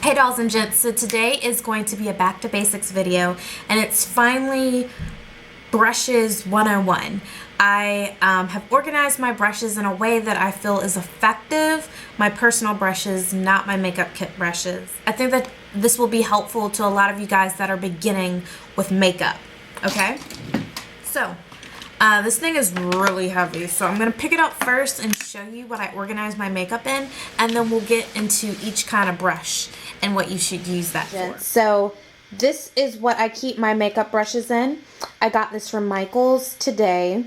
Hey dolls and gents, so today is going to be a back to basics video, and it's finally brushes 101. I have organized my brushes in a way that I feel is effective. My personal brushes, not my makeup kit brushes. I think that this will be helpful to a lot of you guys that are beginning with makeup, okay? So, this thing is really heavy, so I'm going to pick it up first and show you what I organize my makeup in, and then we'll get into each kind of brush and what you should use that for. So this is what I keep my makeup brushes in. I got this from Michael's today,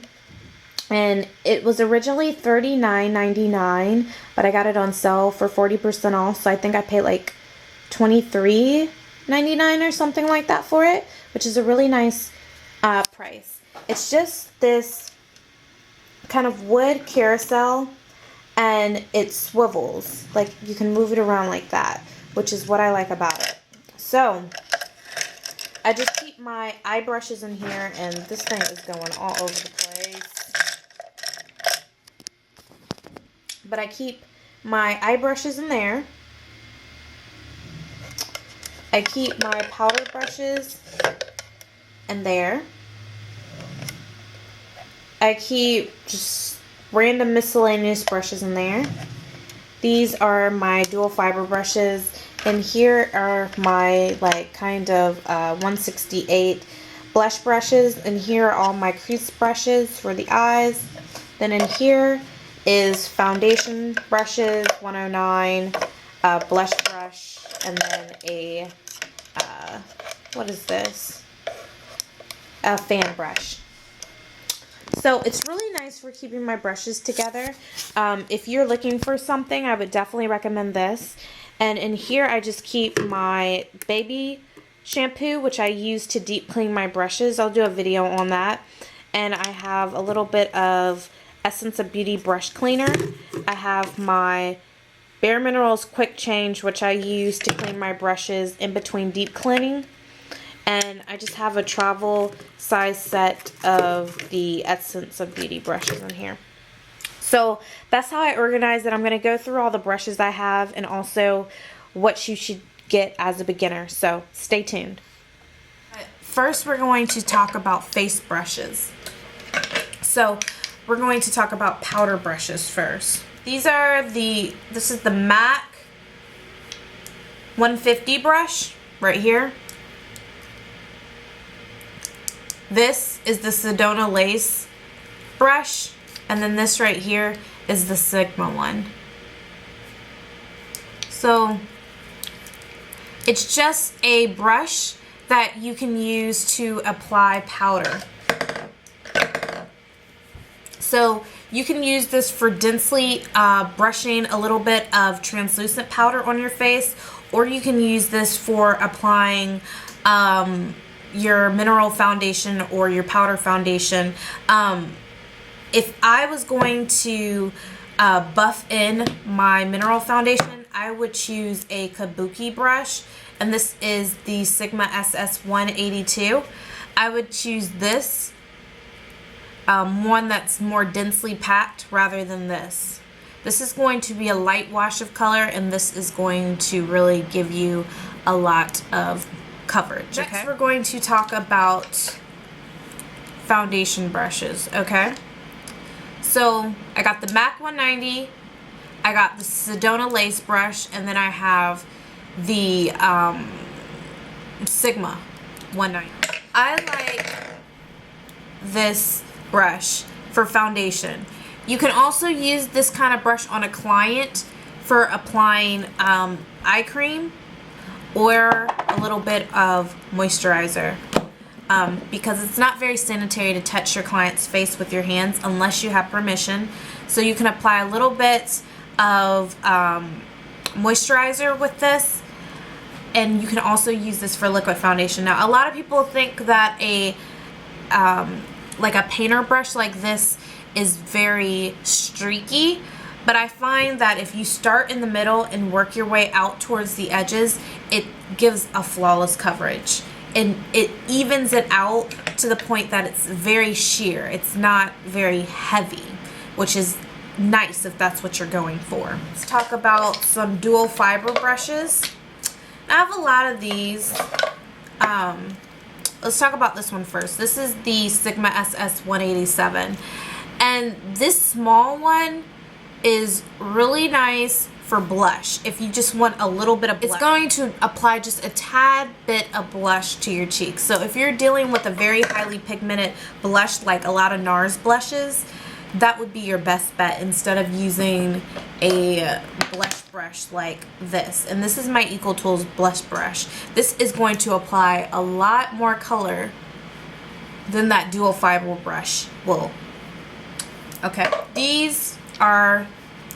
and it was originally $39.99, but I got it on sale for 40% off, so I think I paid like $23.99 or something like that for it, which is a really nice price. It's just this kind of wood carousel, and it swivels. Like, you can move it around like that, which is what I like about it. So, I just keep my eye brushes in here, and this thing is going all over the place. But I keep my eye brushes in there. I keep my powder brushes in there. I keep just random miscellaneous brushes in there. These are my dual fiber brushes, and here are my like kind of 168 blush brushes, and here are all my crease brushes for the eyes. Then in here is foundation brushes, 109, blush brush, and then a what is this? A fan brush. So it's really nice for keeping my brushes together. If you're looking for something, I would definitely recommend this. And in here, I just keep my baby shampoo, which I use to deep clean my brushes. I'll do a video on that. And I have a little bit of Essence of Beauty brush cleaner. I have my Bare Minerals Quick Change, which I use to clean my brushes in between deep cleaning. And I just have a travel size set of the Essence of Beauty brushes in here. So that's how I organize it. I'm going to go through all the brushes I have and also what you should get as a beginner. So stay tuned. First, we're going to talk about face brushes. So we're going to talk about powder brushes first. This is the MAC 150 brush right here. This is the Sedona Lace brush, and then this right here is the Sigma one. So it's just a brush that you can use to apply powder. So you can use this for densely brushing a little bit of translucent powder on your face, or you can use this for applying your mineral foundation or your powder foundation. If I was going to buff in my mineral foundation, I would choose a kabuki brush, and this is the Sigma SS182. I would choose this one that's more densely packed rather than this. This is going to be a light wash of color, and this is going to really give you a lot of coverage. Okay. Next, we're going to talk about foundation brushes, okay? So I got the MAC 190, I got the Sedona Lace brush, and then I have the Sigma 190. I like this brush for foundation. You can also use this kind of brush on a client for applying eye cream or a little bit of moisturizer, because it's not very sanitary to touch your client's face with your hands unless you have permission. So you can apply a little bit of moisturizer with this, and you can also use this for liquid foundation. Now, a lot of people think that like a painter brush like this is very streaky, but I find that if you start in the middle and work your way out towards the edges, it gives a flawless coverage. And it evens it out to the point that it's very sheer. It's not very heavy, which is nice if that's what you're going for. Let's talk about some dual fiber brushes. I have a lot of these. Let's talk about this one first. This is the Sigma SS 187. And this small one is really nice for blush. If you just want a little bit of blush. It's going to apply just a tad bit of blush to your cheeks. So if you're dealing with a very highly pigmented blush, like a lot of NARS blushes, that would be your best bet instead of using a blush brush like this. And this is my EcoTools blush brush. This is going to apply a lot more color than that dual fiber brush will. Okay, these are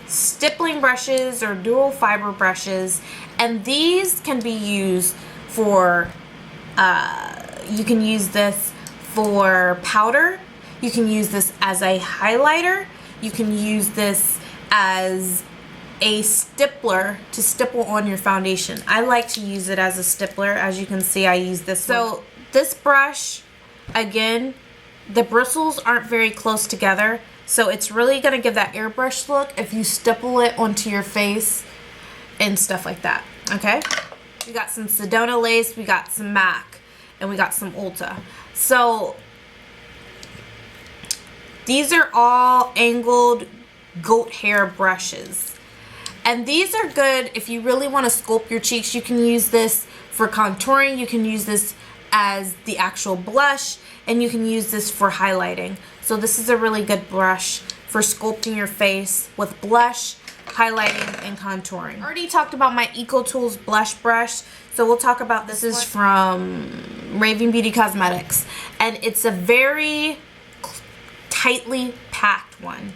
stippling brushes or dual fiber brushes, and these can be used for, you can use this for powder, you can use this as a highlighter, you can use this as a stippler to stipple on your foundation. I like to use it as a stippler. As you can see, I use this. So this brush, again, the bristles aren't very close together, so it's really going to give that airbrush look if you stipple it onto your face and stuff like that, okay? We got some Sedona lace, we got some MAC, and we got some Ulta. So these are all angled goat hair brushes. And these are good if you really want to sculpt your cheeks. You can use this for contouring, you can use this as the actual blush, and you can use this for highlighting. So this is a really good brush for sculpting your face with blush, highlighting, and contouring. I already talked about my EcoTools blush brush, so we'll talk about this. This is from Raving Beauty Cosmetics, and it's a very tightly packed one.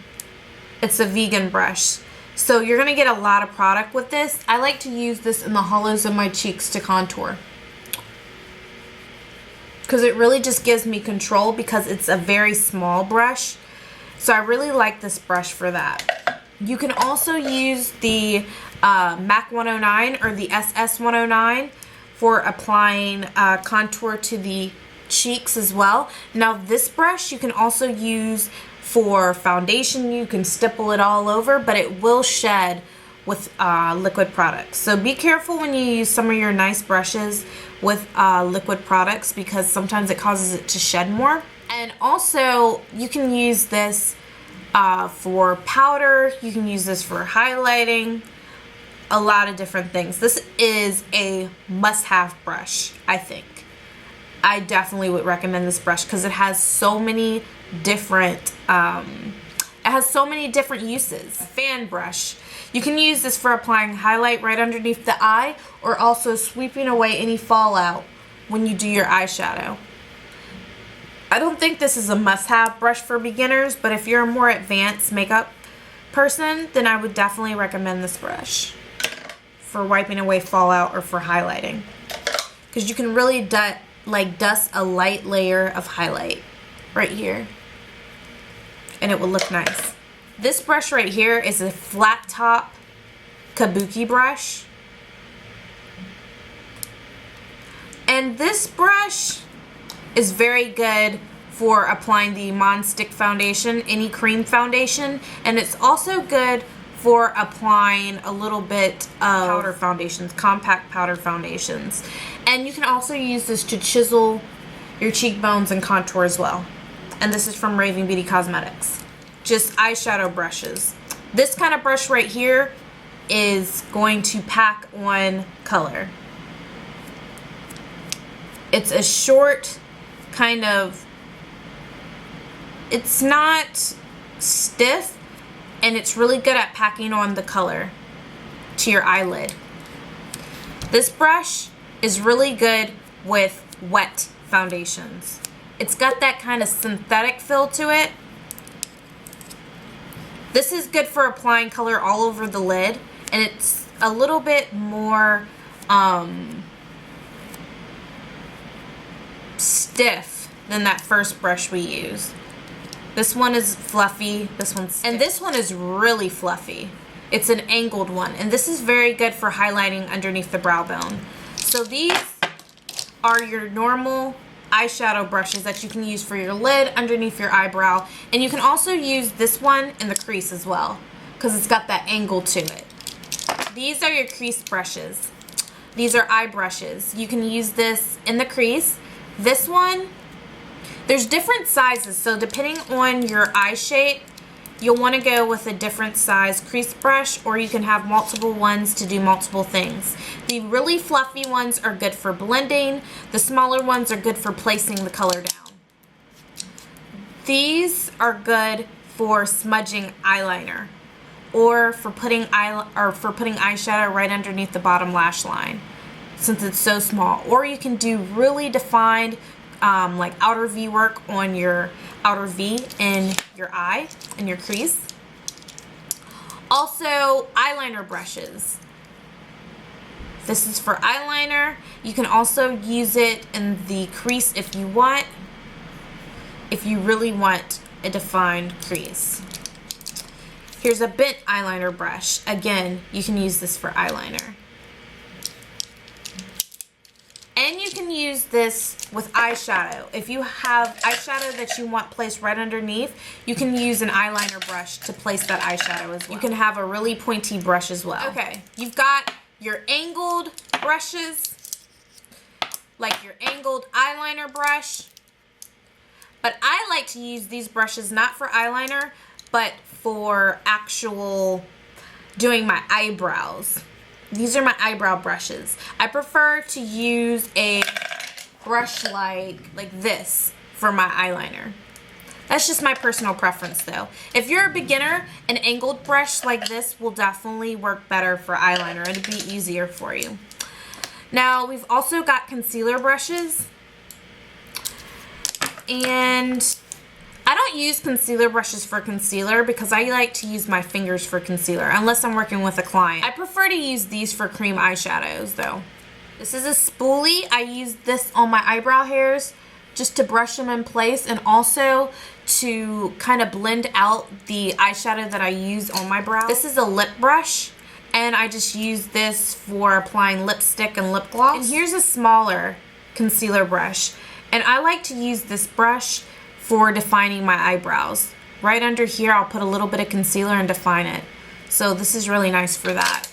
It's a vegan brush. So you're going to get a lot of product with this. I like to use this in the hollows of my cheeks to contour, because it really just gives me control because it's a very small brush. So I really like this brush for that. You can also use the MAC 109 or the SS 109 for applying contour to the cheeks as well. Now this brush you can also use for foundation. You can stipple it all over, but it will shed with liquid products. So be careful when you use some of your nice brushes with liquid products, because sometimes it causes it to shed more. And also you can use this for powder, you can use this for highlighting, a lot of different things. This is a must-have brush, I think. I definitely would recommend this brush because it has so many different uses. A fan brush. You can use this for applying highlight right underneath the eye, or also sweeping away any fallout when you do your eyeshadow. I don't think this is a must-have brush for beginners, but if you're a more advanced makeup person, then I would definitely recommend this brush for wiping away fallout or for highlighting, because you can really dust a light layer of highlight right here, and it will look nice. This brush right here is a flat top kabuki brush, and this brush is very good for applying the Stick foundation, any cream foundation, and it's also good for applying a little bit of powder foundations, compact powder foundations. And you can also use this to chisel your cheekbones and contour as well. And this is from Raving Beauty Cosmetics. Just eyeshadow brushes. This kind of brush right here is going to pack on color. It's a short kind of, it's not stiff, and it's really good at packing on the color to your eyelid. This brush is really good with wet foundations. It's got that kind of synthetic feel to it. This is good for applying color all over the lid, and it's a little bit more stiff than that first brush we used. This one is fluffy, this one's stiff. And this one is really fluffy. It's an angled one, and this is very good for highlighting underneath the brow bone. So these are your normal eyeshadow brushes that you can use for your lid, underneath your eyebrow, and you can also use this one in the crease as well, because it's got that angle to it. These are your crease brushes. These are eye brushes. You can use this in the crease. This one, there's different sizes, so depending on your eye shape, you'll want to go with a different size crease brush, or you can have multiple ones to do multiple things. The really fluffy ones are good for blending. The smaller ones are good for placing the color down. These are good for smudging eyeliner, or for putting eyeshadow right underneath the bottom lash line, since it's so small. Or you can do really defined like outer V work on your outer V in your eye, in your crease. Also, eyeliner brushes. This is for eyeliner. You can also use it in the crease if you want, if you really want a defined crease. Here's a bent eyeliner brush. Again, you can use this for eyeliner. And you can use this with eyeshadow. If you have eyeshadow that you want placed right underneath, you can use an eyeliner brush to place that eyeshadow as well. You can have a really pointy brush as well. Okay, you've got your angled brushes, like your angled eyeliner brush. But I like to use these brushes not for eyeliner, but for actual doing my eyebrows. These are my eyebrow brushes. I prefer to use a brush like this for my eyeliner. That's just my personal preference though. If you're a beginner, an angled brush like this will definitely work better for eyeliner. It'll be easier for you. Now we've also got concealer brushes. And I don't use concealer brushes for concealer because I like to use my fingers for concealer unless I'm working with a client. I prefer to use these for cream eyeshadows though. This is a spoolie. I use this on my eyebrow hairs just to brush them in place, and also to kind of blend out the eyeshadow that I use on my brow. This is a lip brush, and I just use this for applying lipstick and lip gloss. And here's a smaller concealer brush, and I like to use this brush for defining my eyebrows. Right under here, I'll put a little bit of concealer and define it. So this is really nice for that.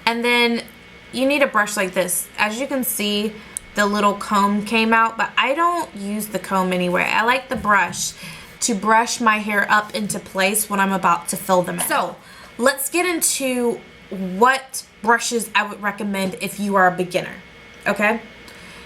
And then you need a brush like this. As you can see, the little comb came out, but I don't use the comb anyway. I like the brush to brush my hair up into place when I'm about to fill them in. So let's get into what brushes I would recommend if you are a beginner, okay?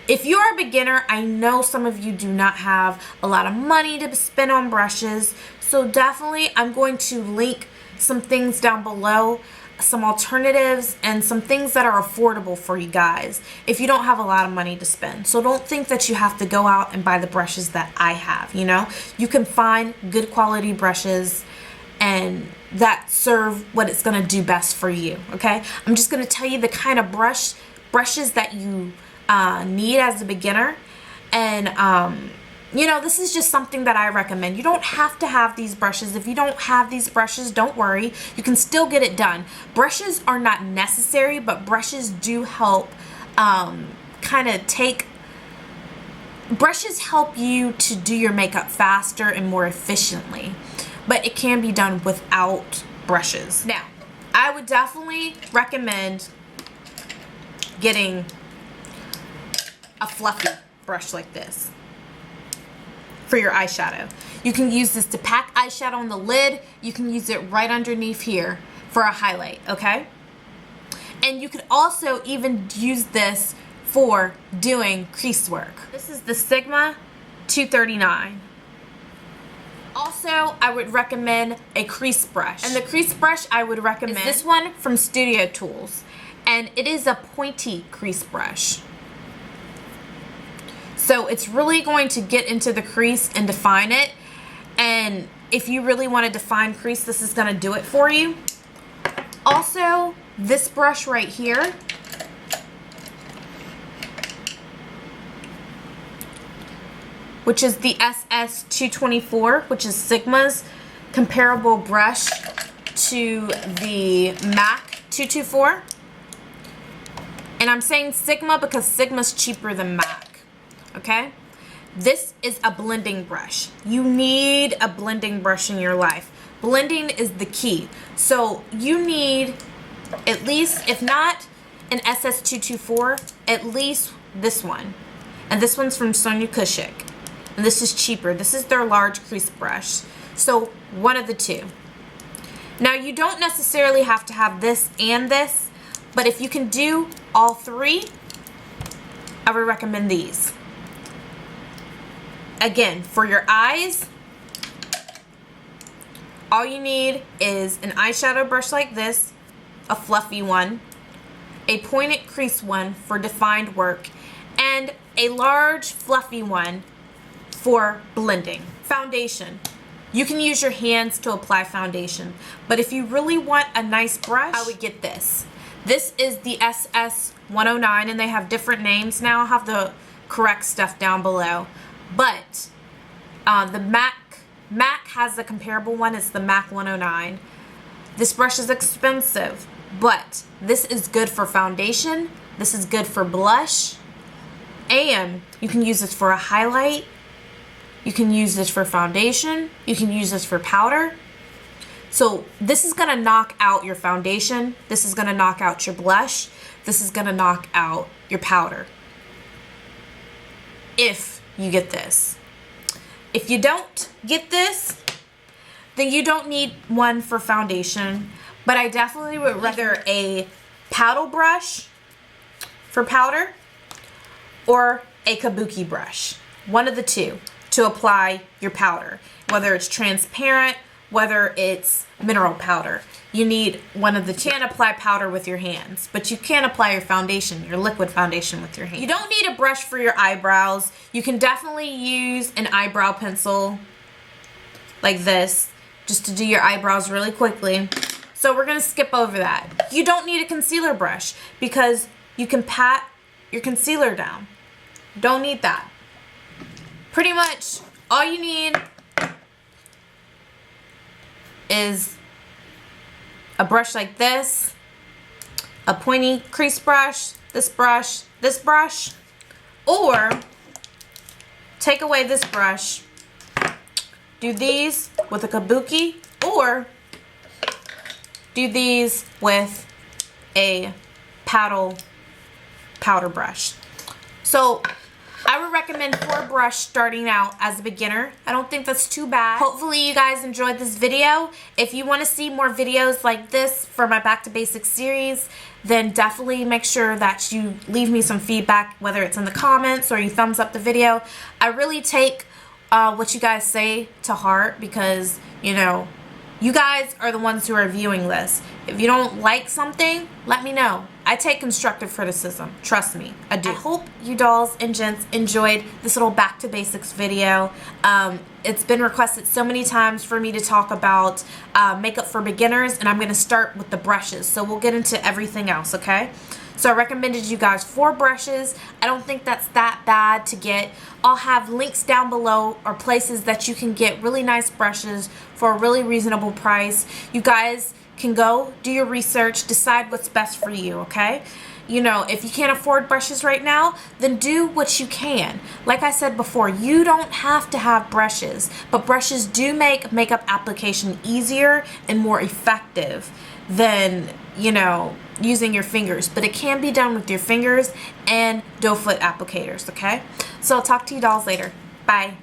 If you are a beginner, I know some of you do not have a lot of money to spend on brushes, so definitely I'm going to link some things down below, some alternatives and some things that are affordable for you guys if you don't have a lot of money to spend. So don't think that you have to go out and buy the brushes that I have, you know? You can find good quality brushes and that serve what it's gonna do best for you, okay? I'm just gonna tell you the kind of brushes that you need as a beginner, and you know, this is just something that I recommend. You don't have to have these brushes. If you don't have these brushes, don't worry. You can still get it done. Brushes are not necessary, but brushes do help brushes help you to do your makeup faster and more efficiently, but it can be done without brushes. Now, I would definitely recommend getting a fluffy brush like this for your eyeshadow. You can use this to pack eyeshadow on the lid. You can use it right underneath here for a highlight, okay? And you could also even use this for doing crease work. This is the Sigma 239. Also, I would recommend a crease brush. And the crease brush I would recommend is this one from Studio Tools. And it is a pointy crease brush. So it's really going to get into the crease and define it. And if you really want to define crease, this is going to do it for you. Also, this brush right here, which is the SS224, which is Sigma's comparable brush to the MAC 224. And I'm saying Sigma because Sigma's cheaper than MAC. Okay, this is a blending brush. You need a blending brush in your life. Blending is the key. So you need at least, if not an SS224, at least this one. And this one's from Sonia Kushik. And this is cheaper. This is their large crease brush. So one of the two. Now you don't necessarily have to have this and this, but if you can do all three, I would recommend these. Again, for your eyes, all you need is an eyeshadow brush like this, a fluffy one, a pointed crease one for defined work, and a large fluffy one for blending. Foundation. You can use your hands to apply foundation, but if you really want a nice brush, I would get this. This is the SS109, and they have different names now. I'll have the correct stuff down below. But the MAC has the comparable one. It's the MAC 109. This brush is expensive, but this is good for foundation. This is good for blush. And you can use this for a highlight. You can use this for foundation. You can use this for powder. So this is going to knock out your foundation. This is going to knock out your blush. This is going to knock out your powder. If you get this. If you don't get this, then you don't need one for foundation. But I definitely would rather a paddle brush for powder or a kabuki brush. One of the two to apply your powder. Whether it's transparent, whether it's mineral powder. You need one of the two. You can't apply powder with your hands, but you can apply your foundation, your liquid foundation with your hands. You don't need a brush for your eyebrows. You can definitely use an eyebrow pencil like this just to do your eyebrows really quickly. So we're going to skip over that. You don't need a concealer brush because you can pat your concealer down. Don't need that. Pretty much all you need is a brush like this, a pointy crease brush, this brush, or take away this brush, do these with a kabuki, or do these with a powder brush. So I would recommend 4 brush starting out as a beginner. I don't think that's too bad. Hopefully you guys enjoyed this video. If you want to see more videos like this for my Back to Basics series, then definitely make sure that you leave me some feedback, whether it's in the comments or you thumbs up the video. I really take what you guys say to heart because, you know, you guys are the ones who are viewing this. If you don't like something, let me know. I take constructive criticism. Trust me, I do. I hope you dolls and gents enjoyed this little Back to Basics video. It's been requested so many times for me to talk about makeup for beginners, and I'm going to start with the brushes. So we'll get into everything else, okay? So I recommended you guys 4 brushes. I don't think that's that bad to get. I'll have links down below or places that you can get really nice brushes for a really reasonable price. You guys can go do your research, decide what's best for you, okay? You know, if you can't afford brushes right now, then do what you can. Like I said before, you don't have to have brushes, but brushes do make makeup application easier and more effective than, you know, using your fingers. But it can be done with your fingers and doe foot applicators, okay? So I'll talk to you dolls later. Bye.